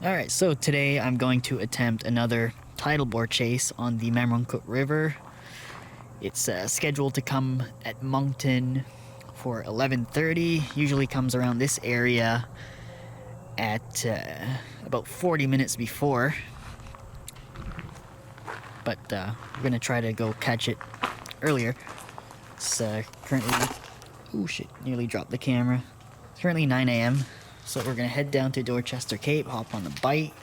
Alright, so today I'm going to attempt another tidal bore chase on the Memramcook River. It's scheduled to come at Moncton for 11:30. Usually comes around this area at about 40 minutes before. But we're going to try to go catch it earlier. It's currently... oh shit, nearly dropped the camera. It's currently 9 a.m. So we're going to head down to Dorchester Cape, hop on the bike.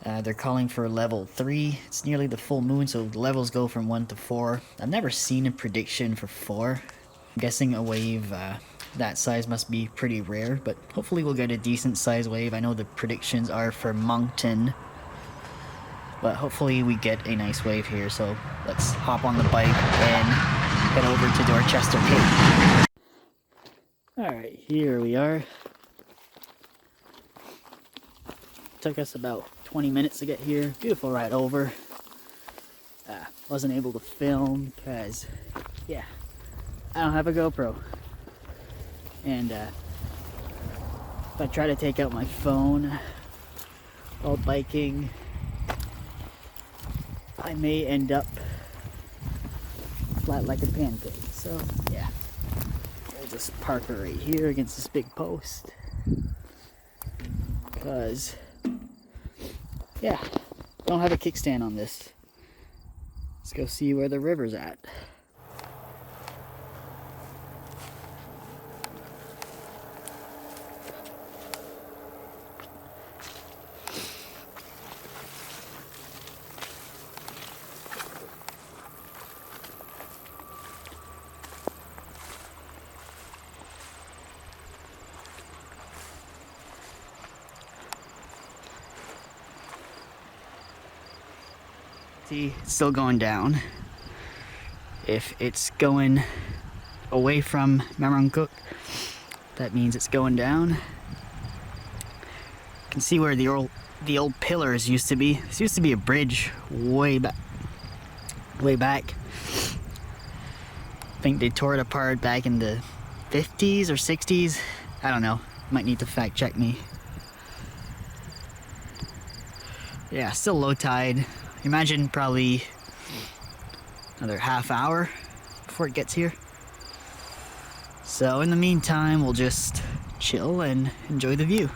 They're calling for level 3. It's nearly the full moon, so the levels go from 1 to 4. I've never seen a prediction for 4. I'm guessing a wave that size must be pretty rare, but hopefully we'll get a decent size wave. I know the predictions are for Moncton, but hopefully we get a nice wave here. So let's hop on the bike and head over to Dorchester Cape. Alright, here we are. Took us about 20 minutes to get here. Beautiful ride over. Wasn't able to film because, yeah, I don't have a GoPro. And if I try to take out my phone while biking, I may end up flat like a pancake. So, yeah. We'll just park her right here against this big post. Because, yeah, don't have a kickstand on this. Let's go see where the river's at. See, it's still going down. If it's going away from Memramcook, that means it's going down. You can see where the old pillars used to be. This used to be a bridge way back. I think they tore it apart back in the 50s or 60s. I don't know. Might need to fact check me. Yeah, still low tide. Imagine probably another half hour before it gets here. So in the meantime, we'll just chill and enjoy the view.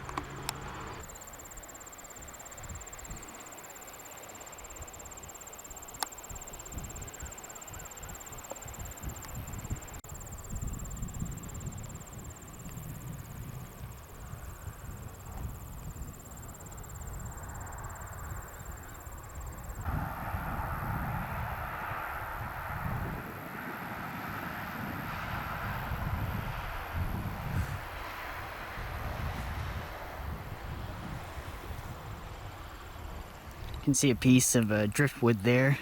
You can see a piece of driftwood there.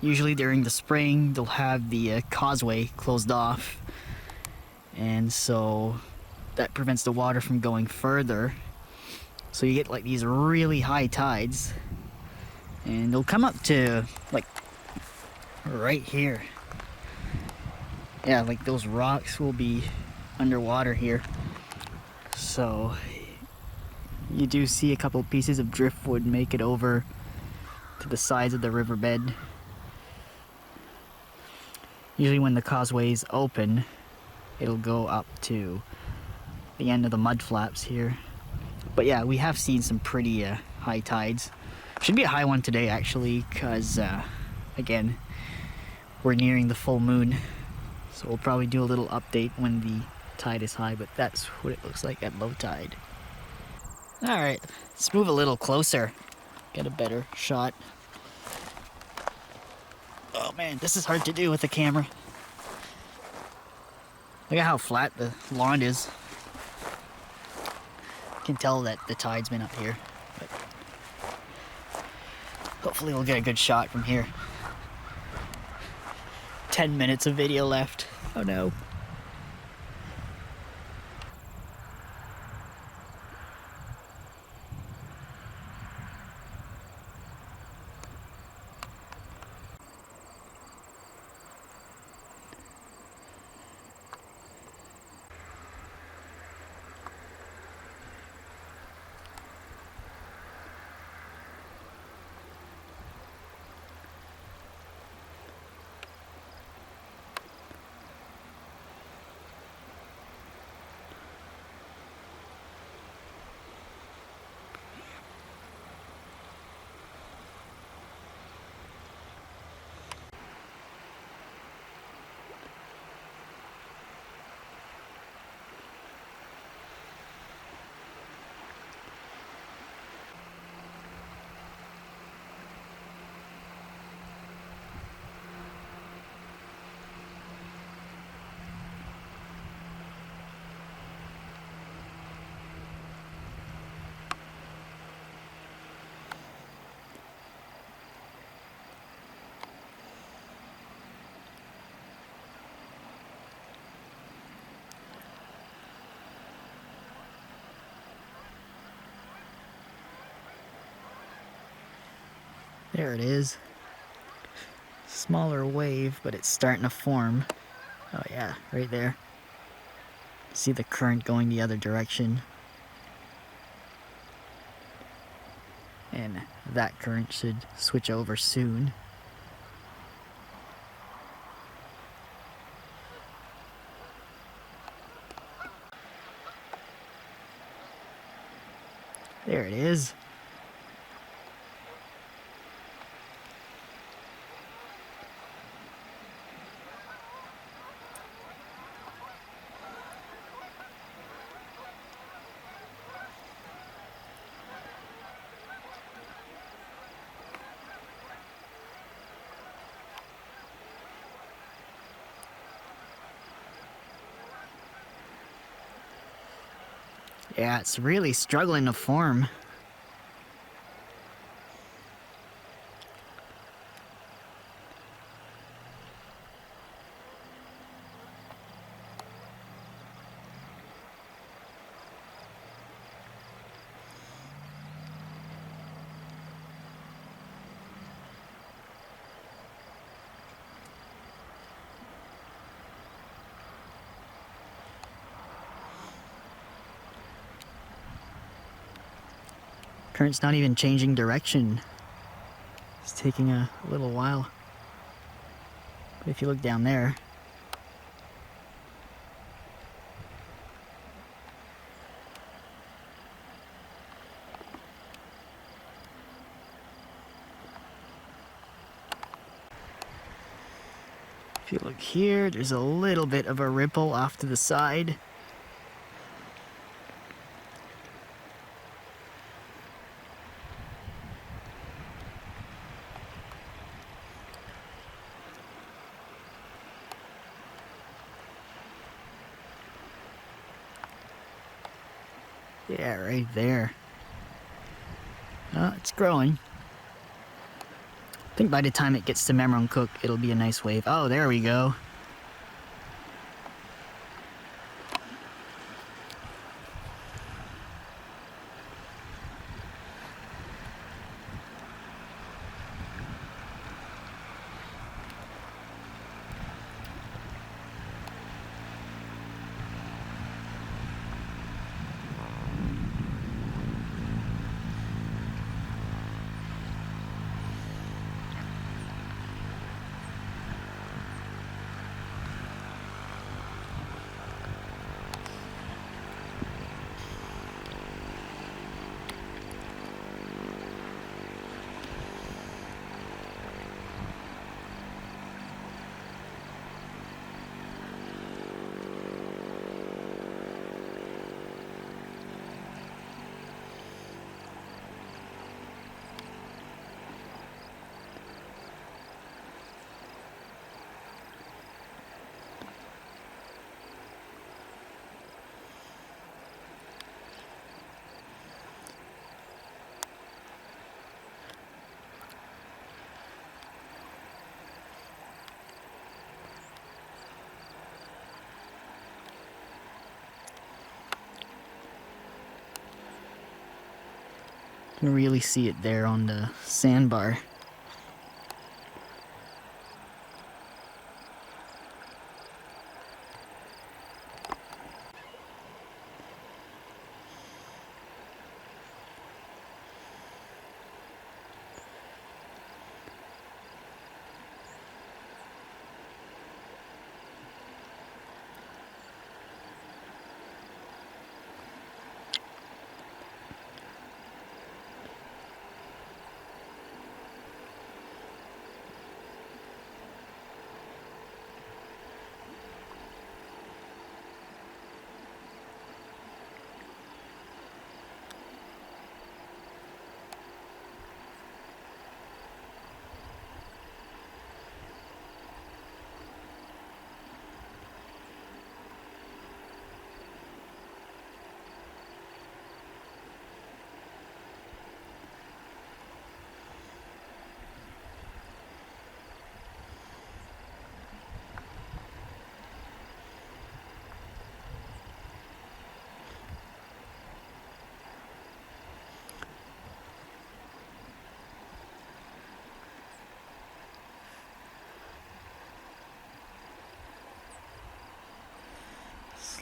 Usually during the spring they'll have the causeway closed off, and so that prevents the water from going further. So you get like these really high tides, and they'll come up to like right here. Yeah, like those rocks will be underwater here. So you do see a couple pieces of driftwood make it over to the sides of the riverbed. Usually when the causeway is open, it'll go up to the end of the mud flaps here. But yeah, we have seen some pretty high tides. Should be a high one today actually, because again, we're nearing the full moon. So we'll probably do a little update when the tide is high, but that's what it looks like at low tide. Alright, let's move a little closer. Get a better shot. Oh man, this is hard to do with the camera. Look at how flat the lawn is. You can tell that the tide's been up here. But hopefully we'll get a good shot from here. 10 minutes of video left. Oh no. There it is. Smaller wave, but it's starting to form. Oh yeah, right there. See the current going the other direction. And that current should switch over soon. There it is. Yeah, it's really struggling to form. Current's not even changing direction. It's taking a little while. But if you look down there, if you look here, there's a little bit of a ripple off to the side. Yeah, right there. Oh, it's growing. I think by the time it gets to Memramcook, it'll be a nice wave. Oh, there we go. You can really see it there on the sandbar.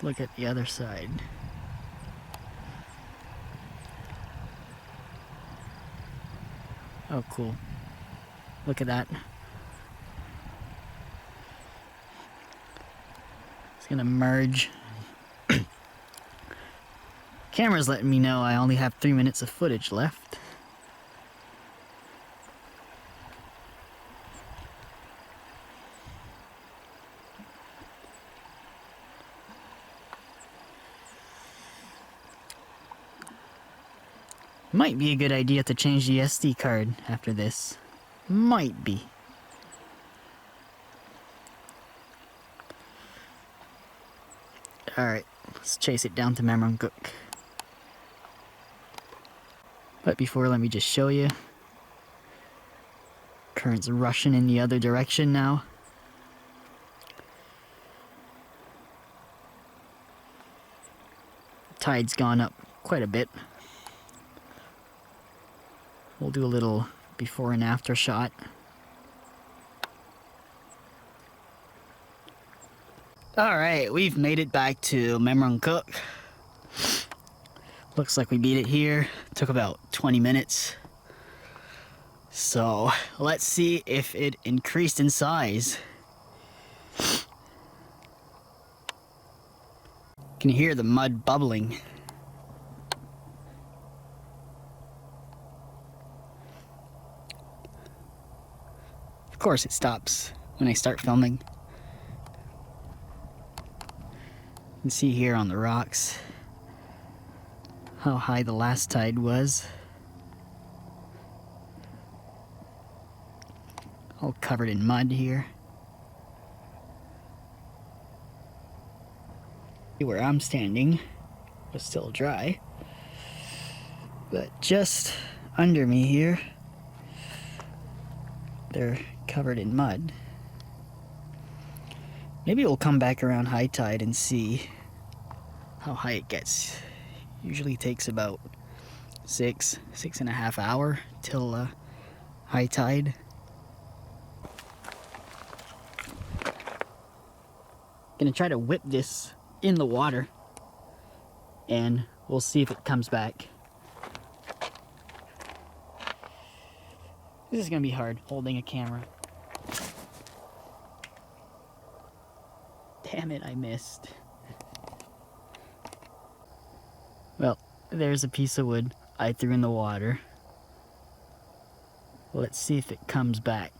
Let's look at the other side. Oh, cool. Look at that. It's gonna merge. Camera's letting me know I only have 3 minutes of footage left. Might be a good idea to change the SD card after this. Might be. Alright, let's chase it down to Memramcook. But before, let me just show you. Current's rushing in the other direction now. Tide's gone up quite a bit. We'll do a little before and after shot. Alright, we've made it back to Memramcook. Looks like we beat it here. Took about 20 minutes. So let's see if it increased in size. Can you hear the mud bubbling? Of course it stops when I start filming. You can see here on the rocks how high the last tide was. All covered in mud here. Where I'm standing was still dry, but just under me here, they're covered in mud. Maybe we'll come back around high tide and see how high it gets. Usually takes about 6.5 hours till high tide. Gonna try to whip this in the water and we'll see if it comes back. This is gonna be hard holding a camera. Damn it, I missed. Well, there's a piece of wood I threw in the water. Let's see if it comes back.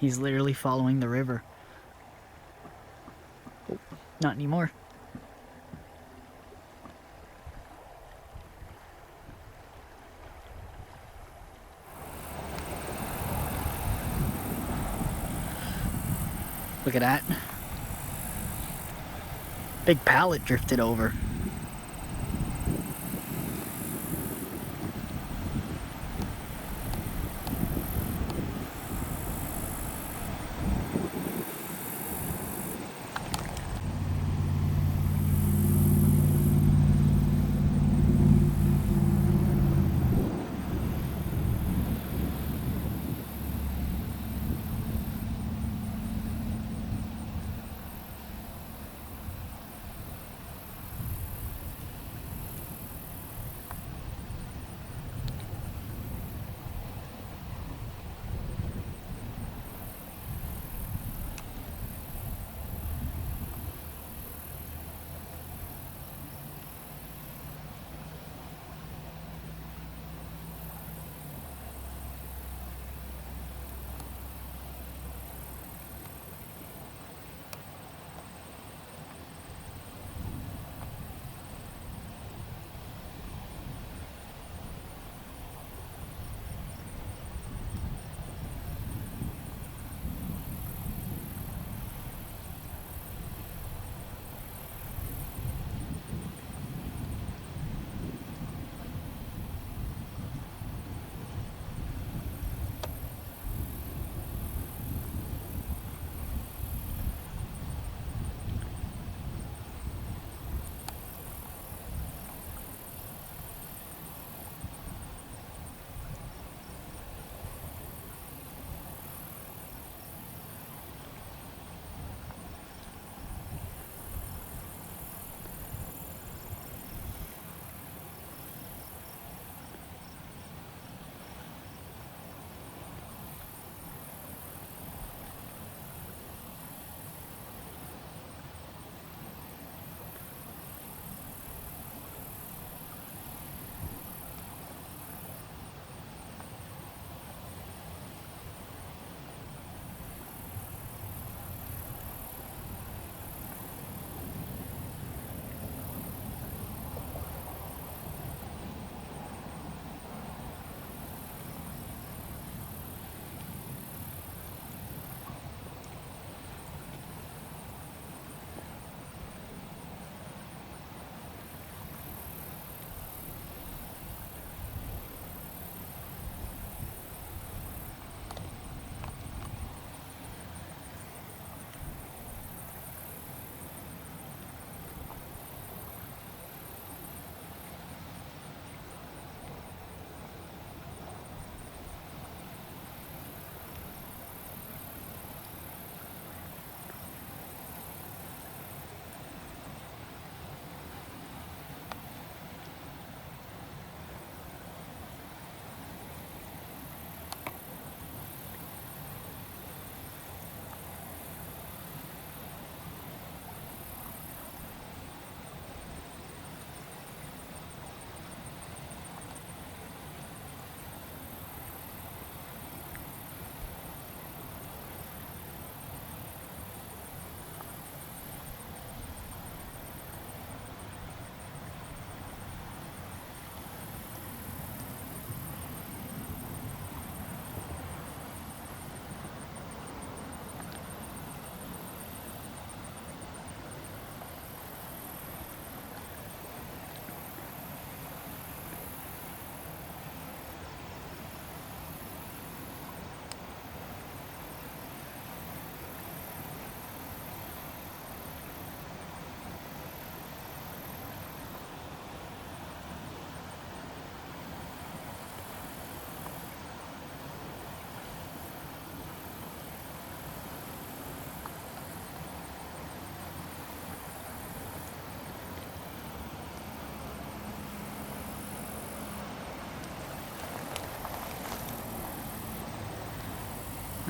He's literally following the river. Oh, not anymore. Look at that. Big pallet drifted over.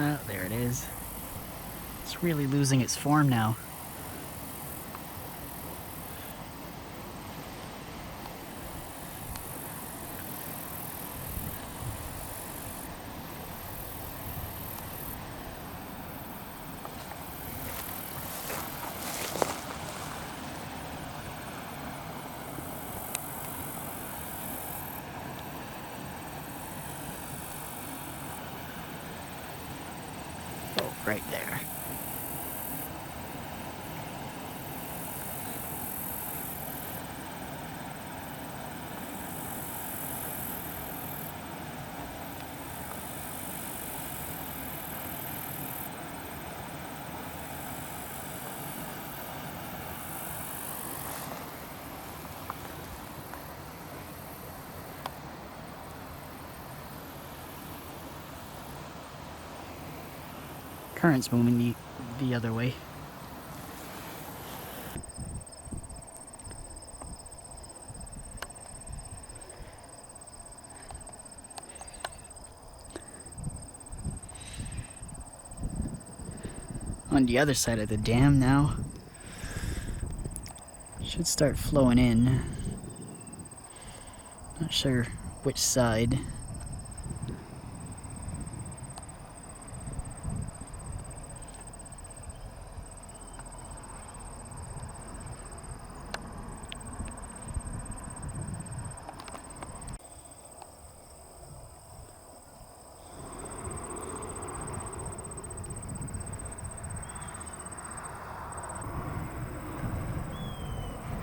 Oh, there it is. It's really losing its form now. right there. Current's moving the other way. On the other side of the dam now, should start flowing in. Not sure which side.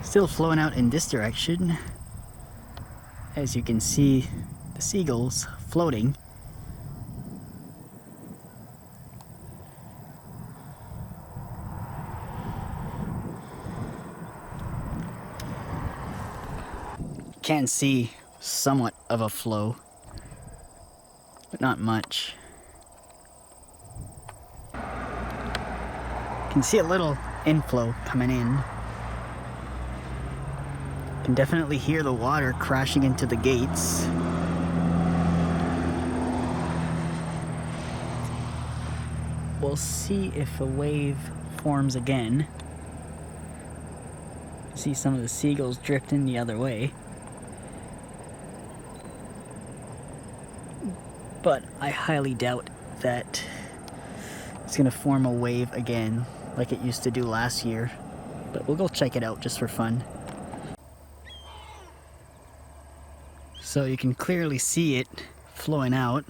Still flowing out in this direction. As you can see, the seagulls floating. Can see somewhat of a flow, but not much. Can see a little inflow coming in. Can definitely hear the water crashing into the gates. We'll see if a wave forms again. See some of the seagulls drifting the other way. But I highly doubt that it's gonna form a wave again like it used to do last year. But we'll go check it out just for fun. So you can clearly see it flowing out.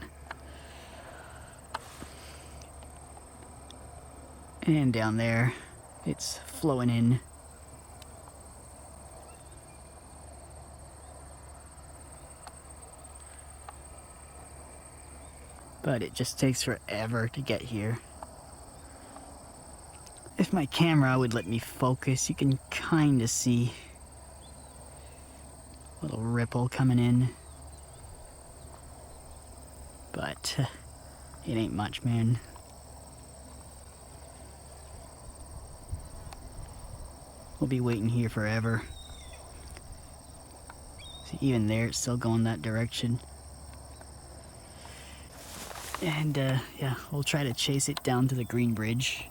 And down there, it's flowing in. But it just takes forever to get here. If my camera would let me focus, you can kind of see a little ripple coming in. But it ain't much, man. We'll be waiting here forever. See, even there, it's still going that direction. And yeah, we'll try to chase it down to the Green Bridge.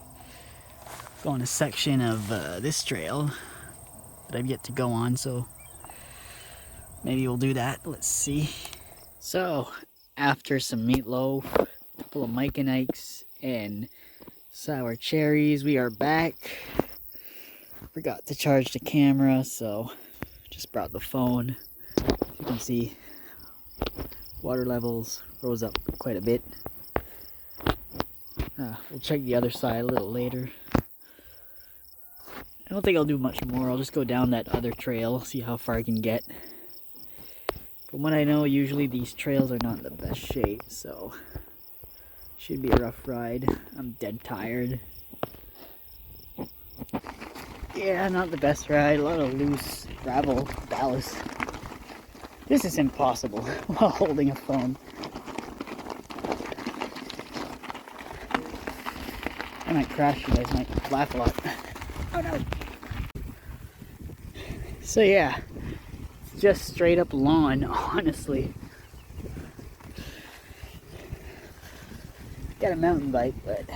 Go on a section of this trail that I've yet to go on, so maybe we'll do that. Let's see. So, after some meatloaf, a couple of Mike and Ike's, and sour cherries, we are back. Forgot to charge the camera, so just brought the phone. As you can see, water levels rose up quite a bit. We'll check the other side a little later. I don't think I'll do much more. I'll just go down that other trail, see how far I can get. From what I know, usually these trails are not in the best shape, so should be a rough ride. I'm dead tired. Yeah, not the best ride. A lot of loose gravel ballast. This is impossible while holding a phone. I might crash. You guys might laugh a lot. Oh no! So yeah, it's just straight up lawn, honestly. Got a mountain bike, but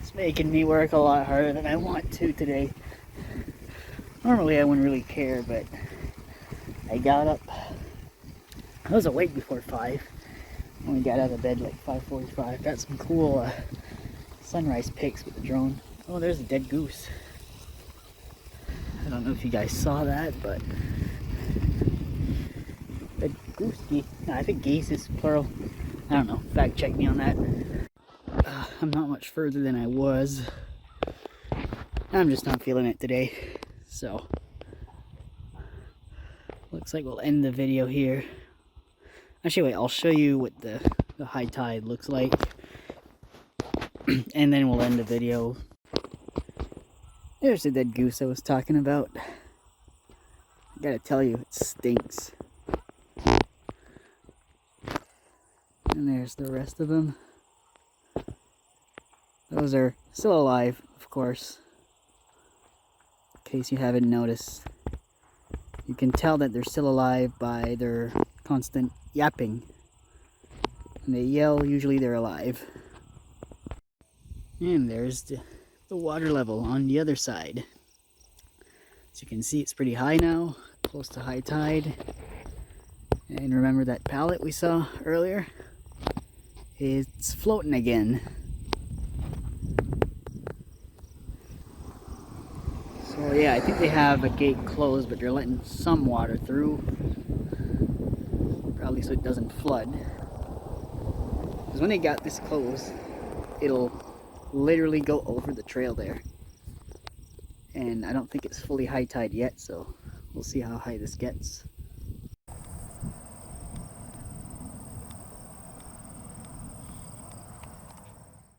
it's making me work a lot harder than I want to today. Normally I wouldn't really care, but I got up. I was awake before 5. Only got out of bed like 5:45. Got some cool sunrise pics with the drone. Oh, there's a dead goose. I don't know if you guys saw that, but the goose geese. No, I think geese is plural. I don't know. Fact check me on that. I'm not much further than I was. I'm just not feeling it today, so looks like we'll end the video here. Actually, wait, I'll show you what the high tide looks like, and then we'll end the video. There's the dead goose I was talking about. I gotta tell you, it stinks. And there's the rest of them. Those are still alive, of course. In case you haven't noticed. You can tell that they're still alive by their constant yapping. When they yell, usually they're alive. And there's the water level on the other side. As you can see, it's pretty high now, close to high tide. And remember that pallet we saw earlier? It's floating again. So yeah, I think they have a gate closed, but they're letting some water through. Probably so it doesn't flood. Because when they got this closed, it'll literally go over the trail there. And I don't think it's fully high tide yet, so we'll see how high this gets.